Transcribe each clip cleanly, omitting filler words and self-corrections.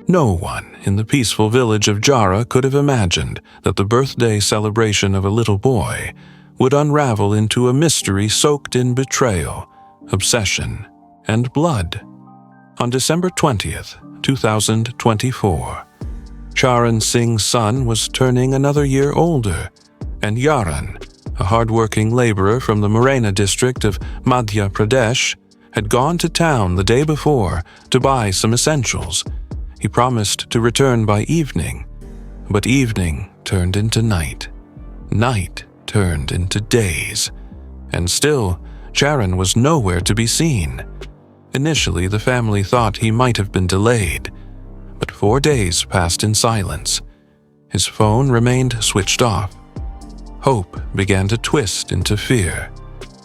No one in the peaceful village of Jara could have imagined that the birthday celebration of a little boy would unravel into a mystery soaked in betrayal, obsession, and blood. On December 20th, 2024, Charan Singh's son was turning another year older, and Yaran, a hard-working laborer from the Meena district of Madhya Pradesh, had gone to town the day before to buy some essentials. He promised to return by evening, but evening turned into night. Night turned into days, and still, Charan was nowhere to be seen. Initially, the family thought he might have been delayed, but 4 days passed in silence. His phone remained switched off. Hope began to twist into fear.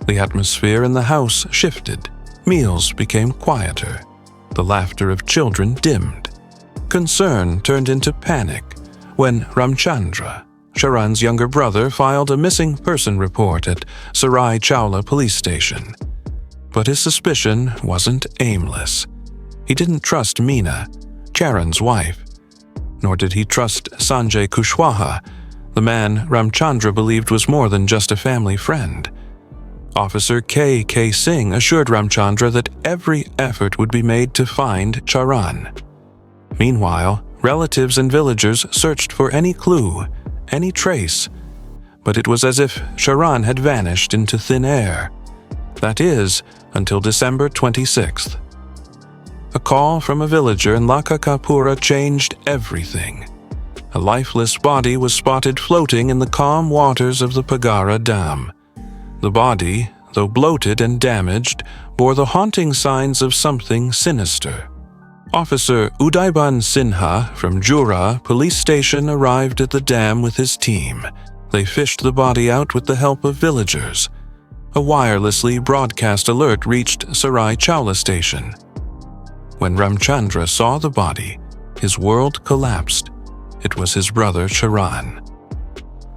The atmosphere in the house shifted. Meals became quieter. The laughter of children dimmed. Concern turned into panic when Ramchandra, Charan's younger brother, filed a missing person report at Sarai Chawla police station. But his suspicion wasn't aimless. He didn't trust Meena, Charan's wife, nor did he trust Sanjay Kushwaha, the man Ramchandra believed was more than just a family friend. Officer K. Singh assured Ramchandra that every effort would be made to find Charan. Meanwhile, relatives and villagers searched for any clue, any trace, but it was as if Charan had vanished into thin air. That is, until December 26th. A call from a villager in Lakakapura changed everything. A lifeless body was spotted floating in the calm waters of the Pagara Dam. The body, though bloated and damaged, bore the haunting signs of something sinister. Officer Udaiban Sinha from Jura police station arrived at the dam with his team. They fished the body out with the help of villagers. A wirelessly broadcast alert reached Sarai Chawla station. When Ramchandra saw the body, his world collapsed. It was his brother Charan.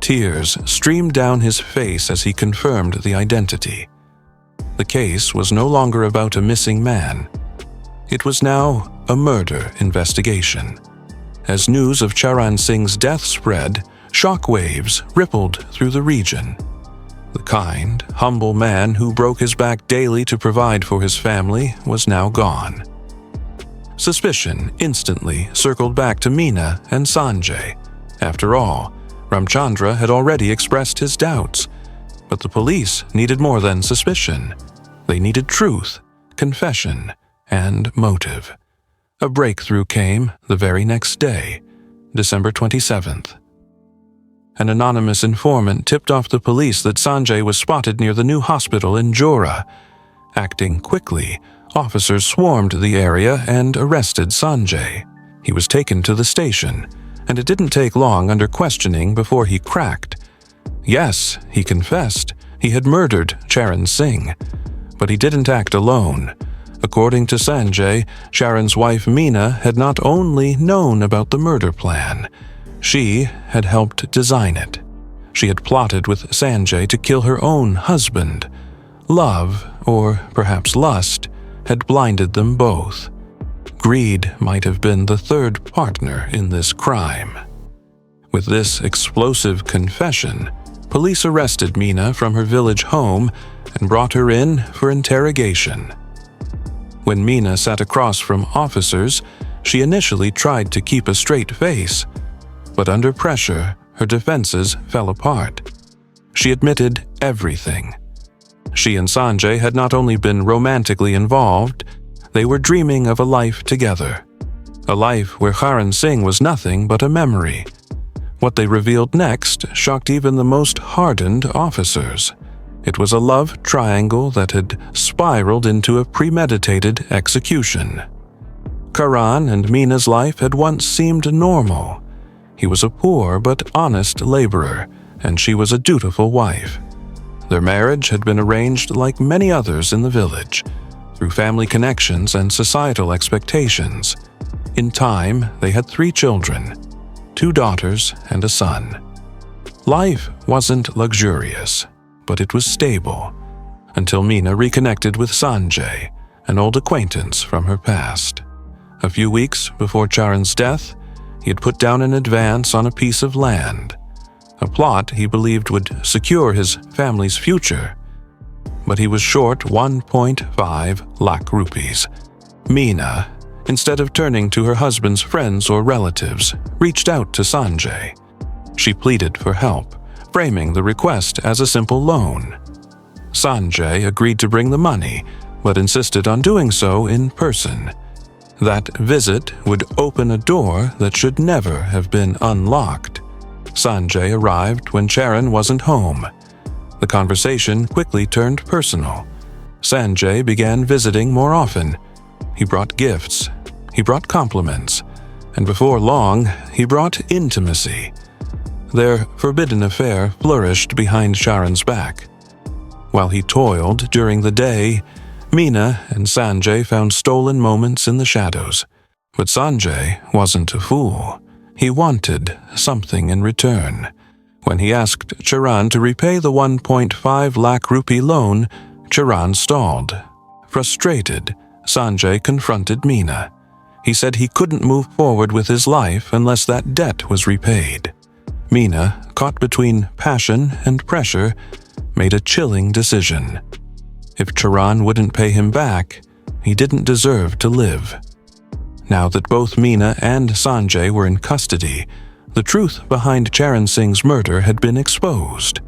Tears streamed down his face as he confirmed the identity. The case was no longer about a missing man. It was now a murder investigation. As news of Charan Singh's death spread, shockwaves rippled through the region. The kind, humble man who broke his back daily to provide for his family was now gone. Suspicion instantly circled back to Meena and Sanjay. After all, Ramchandra had already expressed his doubts. But the police needed more than suspicion. They needed truth, confession, and motive. A breakthrough came the very next day, December 27th. An anonymous informant tipped off the police that Sanjay was spotted near the new hospital in Jora. Acting quickly, officers swarmed the area and arrested Sanjay. He was taken to the station, and it didn't take long under questioning before he cracked. Yes, he confessed, he had murdered Charan Singh, but he didn't act alone. According to Sanjay, Charan's wife Meena had not only known about the murder plan, she had helped design it. She had plotted with Sanjay to kill her own husband. Love, or perhaps lust, had blinded them both. Greed might have been the third partner in this crime. With this explosive confession, police arrested Meena from her village home and brought her in for interrogation. When Meena sat across from officers, she initially tried to keep a straight face, but under pressure, her defenses fell apart. She admitted everything. She and Sanjay had not only been romantically involved, they were dreaming of a life together. A life where Charan Singh was nothing but a memory. What they revealed next shocked even the most hardened officers. It was a love triangle that had spiraled into a premeditated execution. Charan and Meena's life had once seemed normal. He was a poor but honest laborer, and she was a dutiful wife. Their marriage had been arranged like many others in the village, through family connections and societal expectations. In time, they had 3 children, 2 daughters and a son. Life wasn't luxurious, but it was stable, until Meena reconnected with Sanjay, an old acquaintance from her past. A few weeks before Charan's death, he had put down an advance on a piece of land, a plot he believed would secure his family's future. But he was short 1.5 lakh rupees. Meena, instead of turning to her husband's friends or relatives, reached out to Sanjay. She pleaded for help, framing the request as a simple loan. Sanjay agreed to bring the money, but insisted on doing so in person. That visit would open a door that should never have been unlocked. Sanjay arrived when Charan wasn't home. The conversation quickly turned personal. Sanjay began visiting more often. He brought gifts, he brought compliments, and before long, he brought intimacy. Their forbidden affair flourished behind Charan's back. While he toiled during the day, Meena and Sanjay found stolen moments in the shadows. But Sanjay wasn't a fool. He wanted something in return. When he asked Charan to repay the 1.5 lakh rupee loan, Charan stalled. Frustrated, Sanjay confronted Meena. He said he couldn't move forward with his life unless that debt was repaid. Meena, caught between passion and pressure, made a chilling decision. If Charan wouldn't pay him back, he didn't deserve to live. Now that both Meena and Sanjay were in custody, the truth behind Charan Singh's murder had been exposed.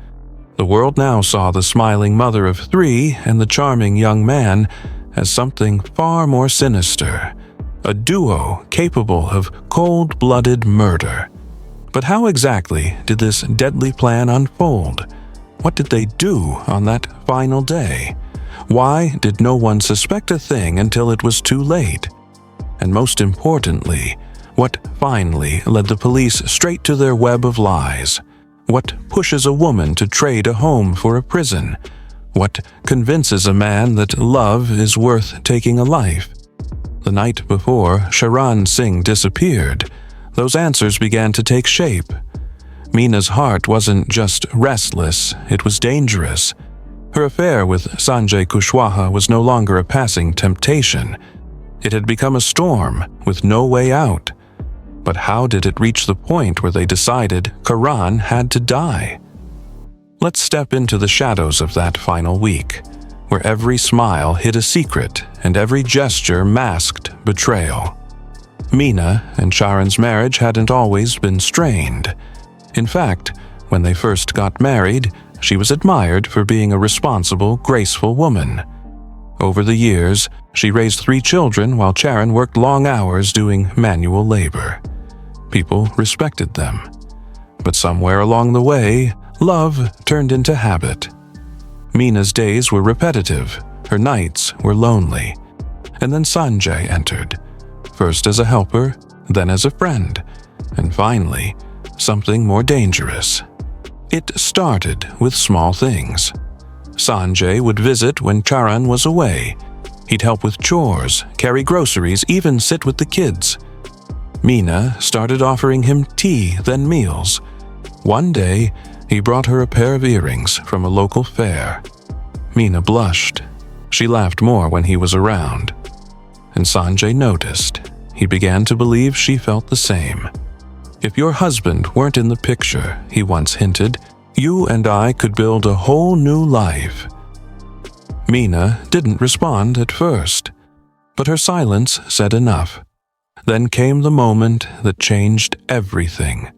The world now saw the smiling mother of three and the charming young man as something far more sinister, a duo capable of cold-blooded murder. But how exactly did this deadly plan unfold? What did they do on that final day? Why did no one suspect a thing until it was too late? And most importantly, what finally led the police straight to their web of lies? What pushes a woman to trade a home for a prison? What convinces a man that love is worth taking a life? The night before Charan Singh disappeared, those answers began to take shape. Meena's heart wasn't just restless, it was dangerous. Her affair with Sanjay Kushwaha was no longer a passing temptation. It had become a storm with no way out. But how did it reach the point where they decided Charan had to die? Let's step into the shadows of that final week, where every smile hid a secret and every gesture masked betrayal. Meena and Charan's marriage hadn't always been strained. In fact, when they first got married, she was admired for being a responsible, graceful woman. Over the years, she raised 3 children while Charan worked long hours doing manual labor. People respected them. But somewhere along the way, love turned into habit. Meena's days were repetitive, her nights were lonely. And then Sanjay entered, first as a helper, then as a friend, and finally, something more dangerous. It started with small things. Sanjay would visit when Charan was away. He'd help with chores, carry groceries, even sit with the kids. Meena started offering him tea, then meals. One day, he brought her a pair of earrings from a local fair. Meena blushed. She laughed more when he was around. And Sanjay noticed. He began to believe she felt the same. If your husband weren't in the picture, he once hinted, you and I could build a whole new life. Meena didn't respond at first, but her silence said enough. Then came the moment that changed everything.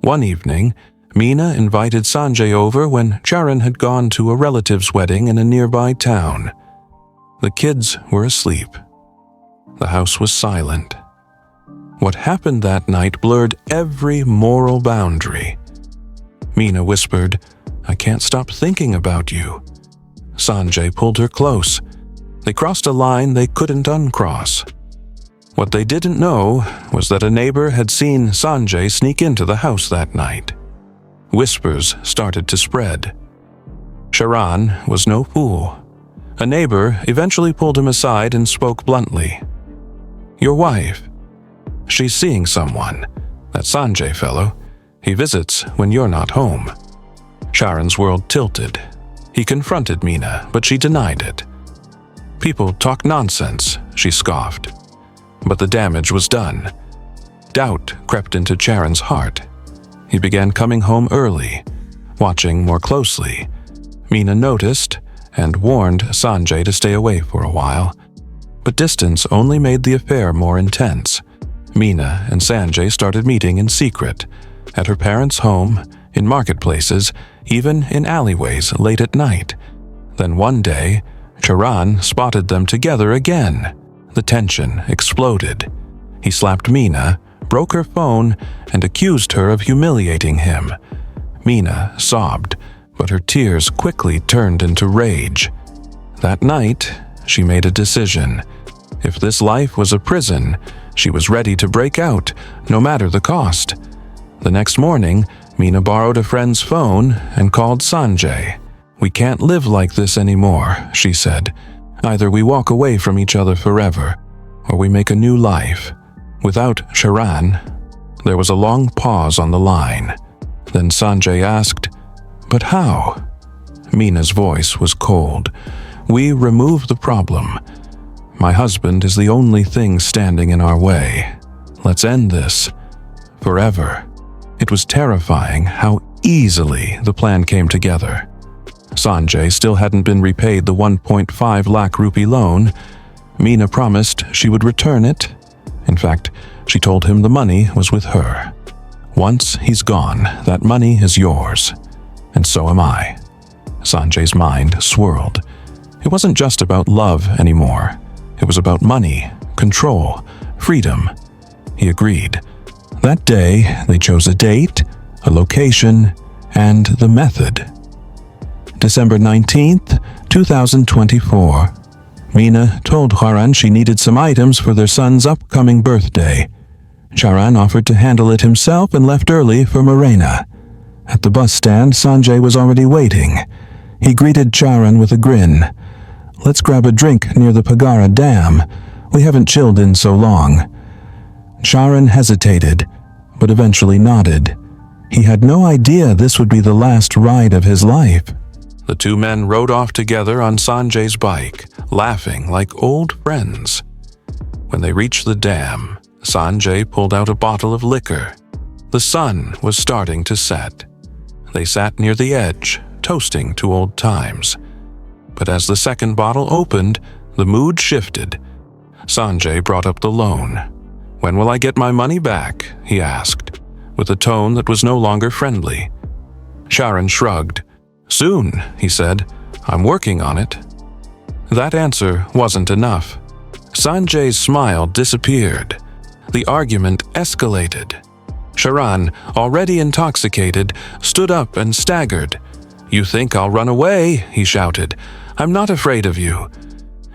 One evening, Meena invited Sanjay over when Charan had gone to a relative's wedding in a nearby town. The kids were asleep. The house was silent. What happened that night blurred every moral boundary. Meena whispered, "I can't stop thinking about you." Sanjay pulled her close. They crossed a line they couldn't uncross. What they didn't know was that a neighbor had seen Sanjay sneak into the house that night. Whispers started to spread. Charan was no fool. A neighbor eventually pulled him aside and spoke bluntly. "Your wife. She's seeing someone. That Sanjay fellow. He visits when you're not home." Charan's world tilted. He confronted Meena, but she denied it. "People talk nonsense," she scoffed. But the damage was done. Doubt crept into Charan's heart. He began coming home early, watching more closely. Meena noticed and warned Sanjay to stay away for a while. But distance only made the affair more intense. Meena and Sanjay started meeting in secret, at her parents' home, in marketplaces, even in alleyways late at night. Then one day, Charan spotted them together again. The tension exploded. He slapped Meena, broke her phone, and accused her of humiliating him. Meena sobbed, but her tears quickly turned into rage. That night, she made a decision. If this life was a prison, she was ready to break out, no matter the cost. The next morning, Meena borrowed a friend's phone and called Sanjay. "We can't live like this anymore," she said. "Either we walk away from each other forever, or we make a new life." Without Charan, there was a long pause on the line. Then Sanjay asked, "But how?" Meena's voice was cold. "We remove the problem. My husband is the only thing standing in our way. Let's end this. Forever." It was terrifying how easily the plan came together. Sanjay still hadn't been repaid the 1.5 lakh rupee loan. Meena promised she would return it. In fact, she told him the money was with her. "Once he's gone, that money is yours. And so am I." Sanjay's mind swirled. It wasn't just about love anymore. It was about money, control, freedom. He agreed. That day, they chose a date, a location, and the method. December 19th, 2024. Meena told Charan she needed some items for their son's upcoming birthday. Charan offered to handle it himself and left early for Morena. At the bus stand, Sanjay was already waiting. He greeted Charan with a grin. "Let's grab a drink near the Pagara Dam. We haven't chilled in so long." Charan hesitated, but eventually nodded. He had no idea this would be the last ride of his life. The two men rode off together on Sanjay's bike, laughing like old friends. When they reached the dam, Sanjay pulled out a bottle of liquor. The sun was starting to set. They sat near the edge, toasting to old times. But as the second bottle opened, the mood shifted. Sanjay brought up the loan. "When will I get my money back?" he asked, with a tone that was no longer friendly. Charan shrugged. "Soon," he said. "I'm working on it." That answer wasn't enough. Sanjay's smile disappeared. The argument escalated. Charan, already intoxicated, stood up and staggered. "You think I'll run away?" he shouted. "I'm not afraid of you."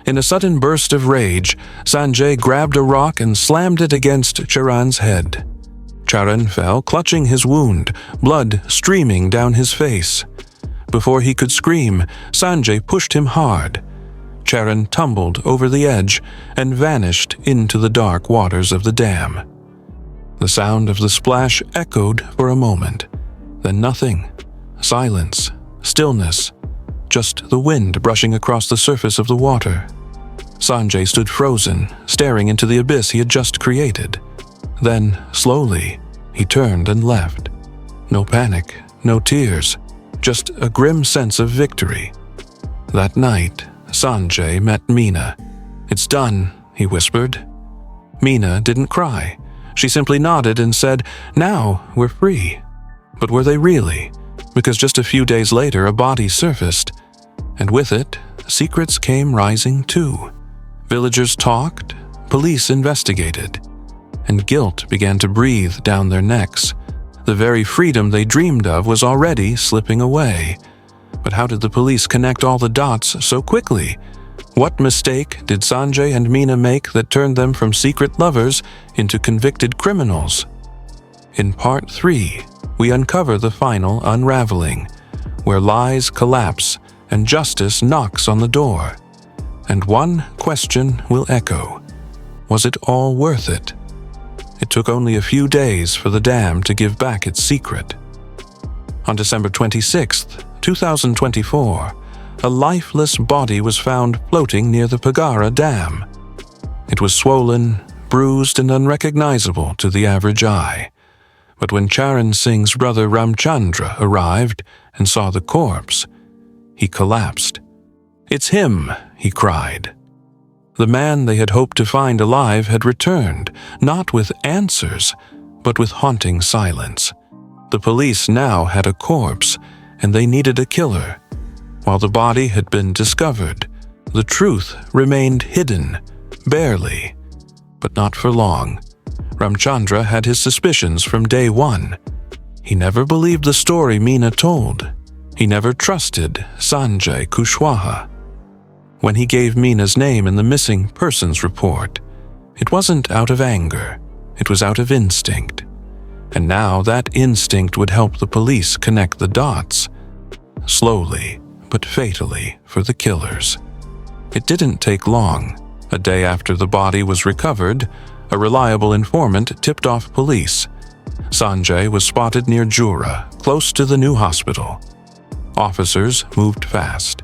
In a sudden burst of rage, Sanjay grabbed a rock and slammed it against Charan's head. Charan fell, clutching his wound, blood streaming down his face. Before he could scream, Sanjay pushed him hard. Charan tumbled over the edge and vanished into the dark waters of the dam. The sound of the splash echoed for a moment, then nothing. Silence, stillness, just the wind brushing across the surface of the water. Sanjay stood frozen, staring into the abyss he had just created. Then, slowly, he turned and left. No panic, no tears, just a grim sense of victory. That night, Sanjay met Meena. "It's done," he whispered. Meena didn't cry. She simply nodded and said, "Now we're free." But were they really? Because just a few days later, a body surfaced. And with it, secrets came rising too. Villagers talked, police investigated, and guilt began to breathe down their necks. The very freedom they dreamed of was already slipping away. But how did the police connect all the dots so quickly? What mistake did Sanjay and Meena make that turned them from secret lovers into convicted criminals? In Part 3, we uncover the final unraveling, where lies collapse and justice knocks on the door. And one question will echo: was it all worth it? It took only a few days for the dam to give back its secret. On December 26th, 2024, a lifeless body was found floating near the Pagara Dam. It was swollen, bruised and unrecognizable to the average eye. But when Charan Singh's brother Ramchandra arrived and saw the corpse, he collapsed. "It's him," he cried. The man they had hoped to find alive had returned, not with answers, but with haunting silence. The police now had a corpse, and they needed a killer. While the body had been discovered, the truth remained hidden, barely, but not for long. Ramchandra had his suspicions from day one. He never believed the story Meena told. He never trusted Sanjay Kushwaha. When he gave Meena's name in the missing persons report, it wasn't out of anger, it was out of instinct. And now that instinct would help the police connect the dots, slowly but fatally for the killers. It didn't take long. A day after the body was recovered, a reliable informant tipped off police. Sanjay was spotted near Jura, close to the new hospital. Officers moved fast.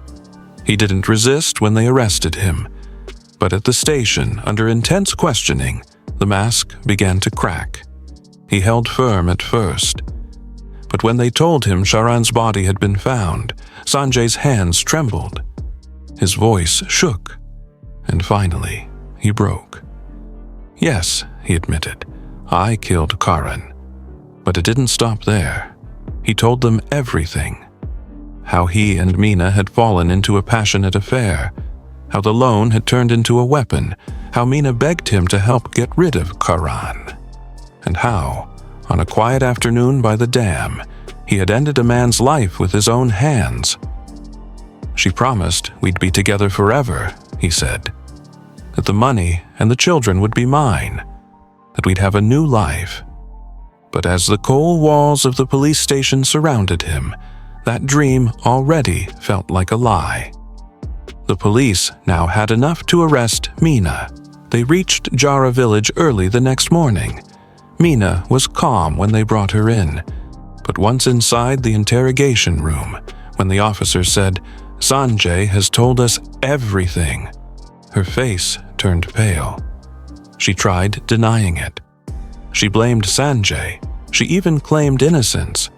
He didn't resist when they arrested him, but at the station, under intense questioning, the mask began to crack. He held firm at first, but when they told him Charan's body had been found, Sanjay's hands trembled. His voice shook, and finally, he broke. "Yes," he admitted, "I killed Charan." But it didn't stop there. He told them everything. How he and Meena had fallen into a passionate affair, how the loan had turned into a weapon, how Meena begged him to help get rid of Charan, and how, on a quiet afternoon by the dam, he had ended a man's life with his own hands. "She promised we'd be together forever," he said, "that the money and the children would be mine, that we'd have a new life." But as the cold walls of the police station surrounded him, that dream already felt like a lie. The police now had enough to arrest Meena. They reached Jara village early the next morning. Meena was calm when they brought her in, but once inside the interrogation room, when the officer said, "Sanjay has told us everything," her face turned pale. She tried denying it. She blamed Sanjay. She even claimed innocence.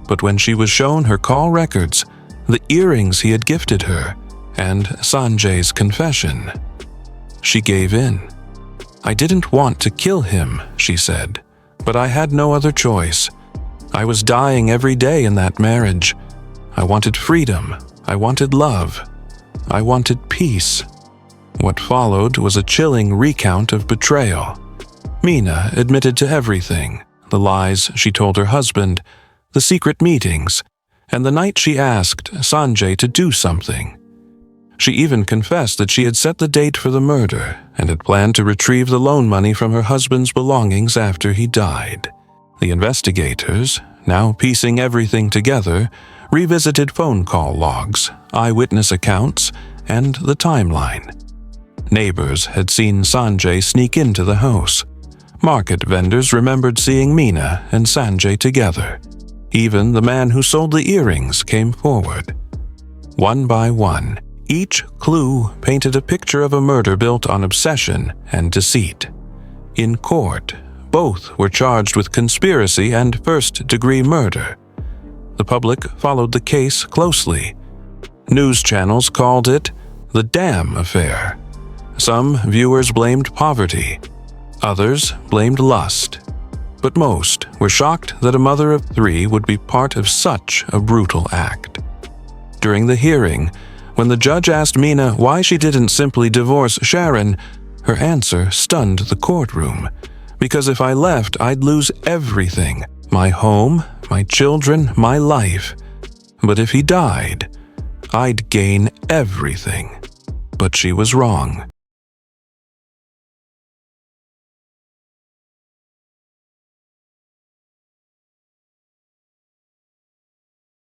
But when she was shown her call records, the earrings he had gifted her, and Sanjay's confession, she gave in. "I didn't want to kill him," she said, "but I had no other choice. I was dying every day in that marriage. I wanted freedom. I wanted love. I wanted peace." What followed was a chilling recount of betrayal. Meena admitted to everything, the lies she told her husband, the secret meetings, and the night she asked Sanjay to do something. She even confessed that she had set the date for the murder and had planned to retrieve the loan money from her husband's belongings after he died. The investigators, now piecing everything together, revisited phone call logs, eyewitness accounts, and the timeline. Neighbors had seen Sanjay sneak into the house. Market vendors remembered seeing Meena and Sanjay together. Even the man who sold the earrings came forward. One by one, each clue painted a picture of a murder built on obsession and deceit. In court, both were charged with conspiracy and first-degree murder. The public followed the case closely. News channels called it the Dam Affair. Some viewers blamed poverty. Others blamed lust. But most were shocked that a mother of 3 would be part of such a brutal act. During the hearing, when the judge asked Meena why she didn't simply divorce Charan, her answer stunned the courtroom. "Because if I left, I'd lose everything, my home, my children, my life. But if he died, I'd gain everything." But she was wrong.